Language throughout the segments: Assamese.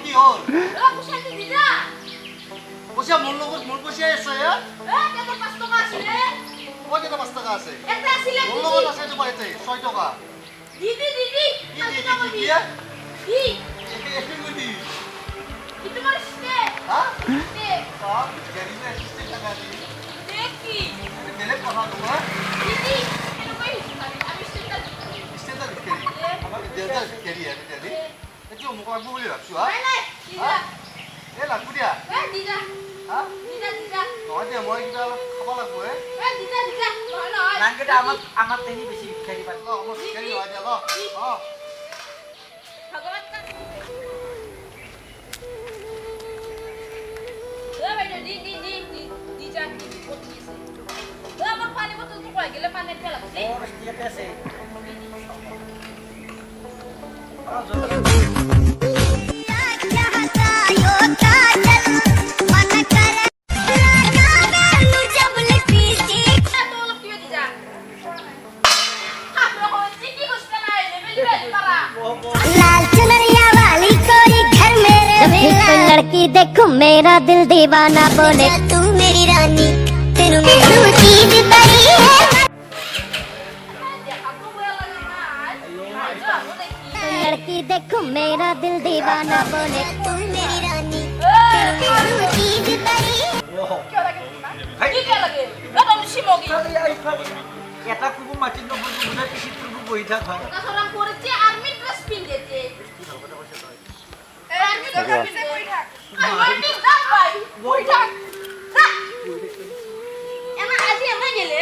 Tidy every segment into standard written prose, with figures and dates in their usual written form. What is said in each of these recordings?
কি হ'ল পইচা দি দিলা পইচা মোৰ লগত মোৰ পইচাই আছে কেইটা 5 টকা আছিলে ক'ত এটা 5 টকা আছে এটা আছিলে মোৰ লগত আছে তোমাৰ ইয়াতে 6 টকা দি দিয়া দি একে গুদি কি তোমার স্টে হা স্টে সব গাড়ি মে স্টে টাকা দি দেখি মেলে কথা তোমার দিদি এটা কই আমি স্টেটা স্টেটা দিতে আমার দেউতা কেরি আছে দিদি এটো মোক লাগব বুলি ভাবছো হা নাই দিদা এ লাগব দিয়া দিদা হা দিদা নহয় দিয়া মই কিবা খাব লাগব দিদা নহয় নাংকেটা আমার তেহি বেশি খাই পার ল আমার কেরি হয় দিয়া ল ভগবান বাইদেউ দি যা কি করতেছে আমার পানি বোতল তো কই গেলে পানি ফেলা লাগছে ওর স্টিয়াতে আছে लड़की देखो मेरा दिल दीवाना बोले तू मेरी रानी तेनू मैं चीज बड़ी है लड़की देखो मेरा दिल दीवाना बोले तू मेरी रानी तेनू मैं चीज बड़ी এটা কুবু মাটি নবুল বুনা পিছি তুবু বই থাক ভাই কাসরাম করেছে আর্মি ড্রেস পিনতেছে আর্মি ড্রেস পিনতে বই থাক আর্মি ডাক ভাই বই থাক এমা আজি এমা গেলে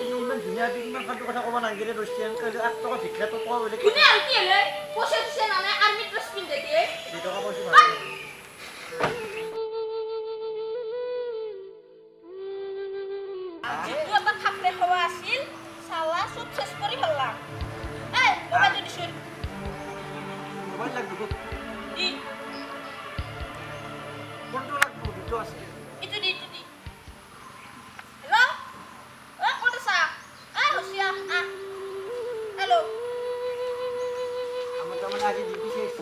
ইমান দুনিয়া বিমান কাটো কথা কবা নাগিরে রস্টিয়ান কে 8 টাকা ভিক্ষা তো পাও বলে কোনে আর কি এলে পয়সা দিছে না আর্মি ড্রেস পিনতেছে 2 টাকা পয়সা ভাই তুই একটা থাকলে হওয়া আসিল সালা সব শেষ করে ফেললাম এই মোবাইল যদি শুন মোবাইল লাগবে দি কোনটো লাগবে দুটো আছে itu di hello kota sa Rusia hello আমার তেমন আগে জিপি শেষ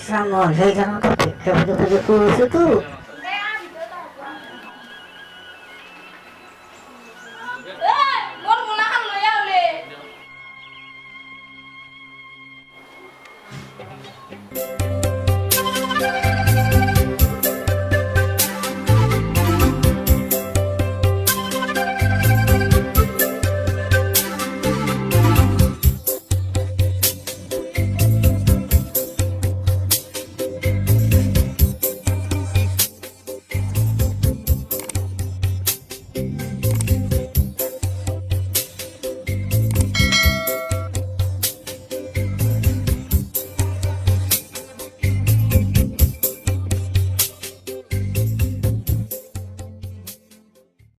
Sama, saya jangan kepik, tapi kita punya kursus tu.